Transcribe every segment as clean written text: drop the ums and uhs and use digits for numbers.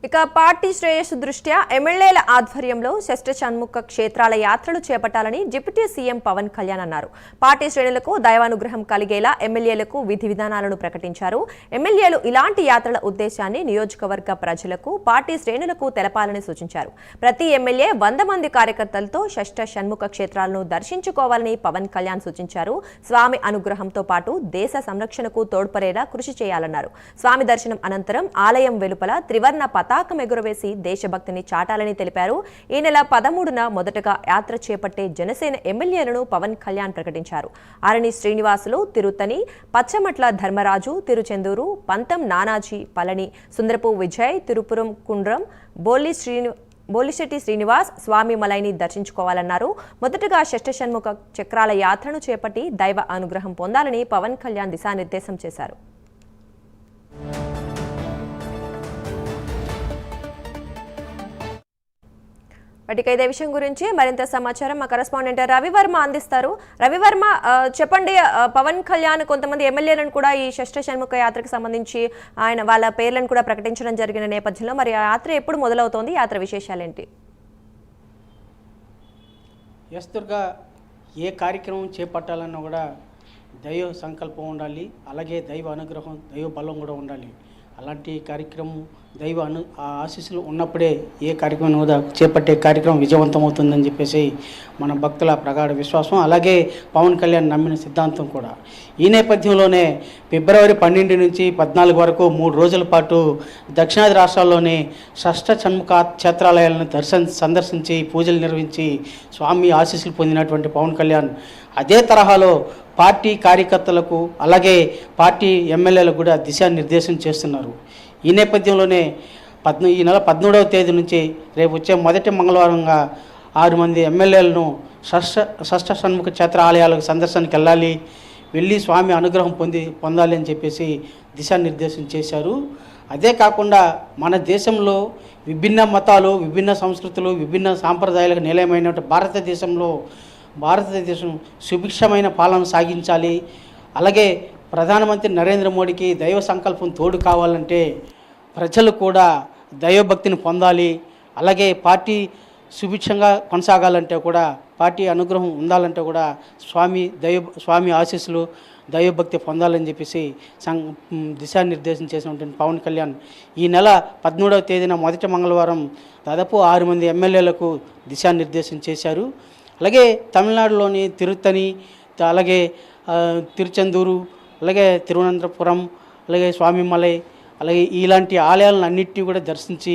ఇక పార్టీ శ్రేయస్సు దృష్ట్యా ఎమ్మెల్యేల ఆధ్వర్యంలో షష్ఠ షణ్ముఖ క్షేత్రాల యాత్రలు చేపట్టాలని డిప్యూటీ సీఎం పవన్ కళ్యాణ్ అన్నారు. పార్టీ శ్రేణులకు దైవానుగ్రహం కలిగేలా ఎమ్మెల్యేలకు విధి విధానాలను ప్రకటించారు. ఎమ్మెల్యేలు ఇలాంటి యాత్రల ఉద్దేశాన్ని నియోజకవర్గ ప్రజలకు, పార్టీ శ్రేణులకు తెలపాలని సూచించారు. ప్రతి ఎమ్మెల్యే 100 మంది కార్యకర్తలతో షష్ఠ షణ్ముఖ క్షేత్రాలను దర్శించుకోవాలని పవన్ కళ్యాణ్ సూచించారు. స్వామి అనుగ్రహంతో పాటు దేశ సంరక్షణకు తోడ్పడేలా కృషి చేయాలన్నారు. స్వామి దర్శనం అనంతరం ఆలయం వెలుపల త్రివర్ణ పతాకం ఎగురవేసి దేశభక్తిని చాటాలని తెలిపారు. ఈ నెల 13న మొదటగా యాత్ర చేపట్టే జనసేన ఎమ్మెల్యేలను పవన్ కళ్యాణ్ ప్రకటించారు. ఆరణి శ్రీనివాసులు, తిరుత్తని, పచ్చమట్ల ధర్మరాజు, తిరుచెందూరు, పంతం నానాజీ, పళని, సుందరపు విజయ్, తిరుపురం కుండ్రం, బోలిశెట్టి శ్రీనివాస్, స్వామి మలైని దర్శించుకోవాలన్నారు. మొదటగా షష్ఠ షణ్ముఖ చక్రాల యాత్రను చేపట్టి దైవ అనుగ్రహం పొందాలని పవన్ కళ్యాణ్ దిశానిర్దేశం చేశారు. ఇదే విషయం గురించి మరింత సమాచారం మా కరెస్పాండెంట్ రవివర్మ అందిస్తారు. రవివర్మ, చెప్పండి, పవన్ కళ్యాణ్ కొంతమంది ఎమ్మెల్యేలను కూడా ఈ షష్ఠ షణ్ముఖ యాత్రకు సంబంధించి ఆయన వాళ్ళ పేర్లను కూడా ప్రకటించడం జరిగిన నేపథ్యంలో మరి ఆ యాత్ర ఎప్పుడు మొదలవుతోంది? యాత్ర విశేషాలు ఏంటి? దుర్గా, ఏ కార్యక్రమం చేపట్టాలన్నా కూడా దైవ సంకల్పం ఉండాలి, అలాగే దైవ అనుగ్రహం, దైవ బలం కూడా ఉండాలి. అలాంటి కార్యక్రమం దైవ ఆశీస్సులు ఉన్నప్పుడే ఏ కార్యక్రమం కూడా చేపట్టే కార్యక్రమం విజయవంతమవుతుందని చెప్పేసి మన భక్తుల ప్రగాఢ విశ్వాసం, అలాగే పవన్ కళ్యాణ్ నమ్మిన సిద్ధాంతం కూడా. ఈ నేపథ్యంలోనే ఫిబ్రవరి 12 నుంచి 14 వరకు 3 రోజుల పాటు దక్షిణాది రాష్ట్రాల్లోని షష్ఠ షణ్ముఖ క్షేత్రాలయాలను సందర్శించి పూజలు నిర్వహించి స్వామి ఆశీస్సులు పొందినటువంటి పవన్ కళ్యాణ్ అదే తరహాలో పార్టీ కార్యకర్తలకు, అలాగే పార్టీ ఎమ్మెల్యేలకు కూడా దిశానిర్దేశం చేస్తున్నారు. ఈ నేపథ్యంలోనే ఈ నెల 13వ తేదీ నుంచి రేపు వచ్చే మొదటి మంగళవారంగా 6 మంది ఎమ్మెల్యేలను షష్ఠ షణ్ముఖ క్షేత్ర ఆలయాలకు సందర్శనకి వెళ్ళి స్వామి అనుగ్రహం పొందాలి అని చెప్పేసి దిశానిర్దేశం చేశారు. అదే కాకుండా మన దేశంలో విభిన్న మతాలు, విభిన్న సంస్కృతులు, విభిన్న సాంప్రదాయాలకు నిలయమైన భారతదేశం సుభిక్షమైన పాలన సాగించాలి. అలాగే ప్రధానమంత్రి నరేంద్ర మోడీకి దైవ సంకల్పం తోడు కావాలంటే ప్రజలు కూడా దైవభక్తిని పొందాలి. అలాగే పార్టీ సుభిక్షంగా కొనసాగాలంటే కూడా, పార్టీ అనుగ్రహం ఉండాలంటే కూడా స్వామి ఆశీస్సులు, దైవభక్తి పొందాలని చెప్పేసి దిశానిర్దేశం చేసినటువంటి పవన్ కళ్యాణ్ ఈ నెల 13వ తేదీన మొదటి మంగళవారం దాదాపు 6 మంది ఎమ్మెల్యేలకు దిశానిర్దేశం చేశారు. అలాగే తమిళనాడులోని తిరుత్తని, అలాగే తిరుచెందూరు, అలాగే తిరువనంతపురం, అలాగే స్వామిమలై, అలాగే ఇలాంటి ఆలయాలను అన్నింటినీ కూడా దర్శించి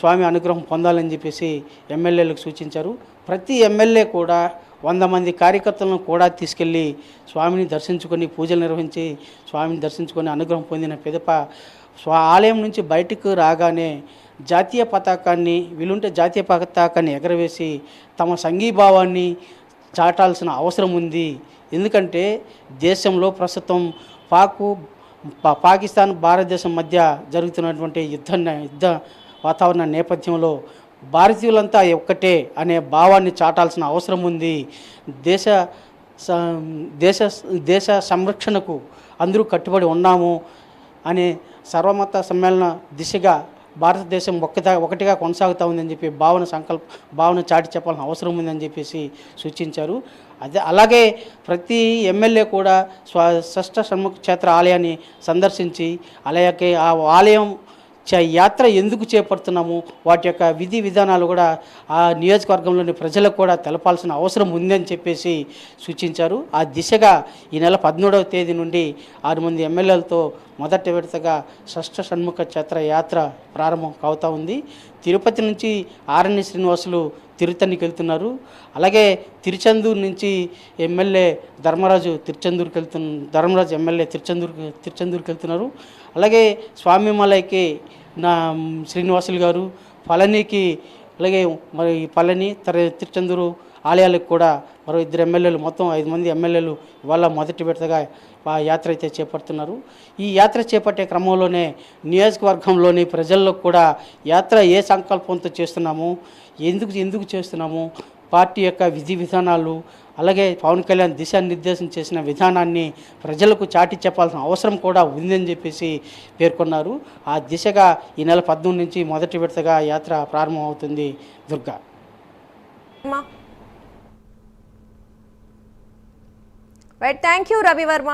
స్వామి అనుగ్రహం పొందాలని చెప్పేసి ఎమ్మెల్యేలకు సూచించారు. ప్రతి ఎమ్మెల్యే కూడా 100 మంది కార్యకర్తలను కూడా తీసుకెళ్ళి స్వామిని దర్శించుకొని పూజలు నిర్వహించి స్వామిని దర్శించుకొని అనుగ్రహం పొందిన పిదప ఆలయం నుంచి బయటకు రాగానే జాతీయ పతాకాన్ని ఎగరవేసి తమ సంఘీభావాన్ని చాటాల్సిన అవసరం ఉంది. ఎందుకంటే దేశంలో ప్రస్తుతం పాకిస్తాన్, భారతదేశం మధ్య జరుగుతున్నటువంటి యుద్ధ వాతావరణ నేపథ్యంలో భారతీయులంతా ఒక్కటే అనే భావాన్ని చాటాల్సిన అవసరం ఉంది. దేశ సంరక్షణకు అందరూ కట్టుబడి ఉన్నాము అనే సర్వమత సమ్మేళన దిశగా భారతదేశం ఒకటిగా కొనసాగుతూ ఉందని చెప్పి భావన చాటి చెప్పాల్సిన అవసరం ఉందని చెప్పేసి సూచించారు. అలాగే ప్రతి ఎమ్మెల్యే కూడా షష్ఠ షణ్ముఖ క్షేత్ర ఆలయాన్ని సందర్శించి, అలాగే ఆ ఆలయం యాత్ర ఎందుకు చేపడుతున్నాము, వాటి యొక్క విధి విధానాలు కూడా ఆ నియోజకవర్గంలోని ప్రజలకు కూడా తెలపాల్సిన అవసరం ఉందని చెప్పేసి సూచించారు. ఆ దిశగా ఈ నెల 13వ తేదీ నుండి 6 మంది ఎమ్మెల్యేలతో మొదటి విడతగా షష్ఠ షణ్ముఖ క్షేత్ర యాత్ర ప్రారంభం అవుతూ ఉంది. తిరుపతి నుంచి ఆరణ్య శ్రీనివాసులు తిరుత్తనికి వెళ్తున్నారు. అలాగే తిరుచెందూరు నుంచి ఎమ్మెల్యే ధర్మరాజు ఎమ్మెల్యే తిరుచెందూరుకి వెళ్తున్నారు. అలాగే స్వామిమలైకి శ్రీనివాసులు గారు, పళనికి, అలాగే మరి పళని తిరుచెందూరు ఆలయాలకు కూడా మరో 2 ఎమ్మెల్యేలు, మొత్తం 5 మంది ఎమ్మెల్యేలు ఇవాళ మొదటి విడతగా యాత్ర అయితే చేపడుతున్నారు. ఈ యాత్ర చేపట్టే క్రమంలోనే నియోజకవర్గంలోని ప్రజల్లో కూడా యాత్ర ఏ సంకల్పంతో చేస్తున్నాము, ఎందుకు చేస్తున్నాము, పార్టీ యొక్క విధి విధానాలు అలాగే పవన్ కళ్యాణ్ దిశానిర్దేశం చేసిన విధానాన్ని ప్రజలకు చాటి చెప్పాల్సిన అవసరం కూడా ఉందని చెప్పేసి పేర్కొన్నారు. ఆ దిశగా ఈ నెల 18 నుంచి మొదటి విడతగా యాత్ర ప్రారంభమవుతుంది. Durga. Right, thank you Ravi Varma.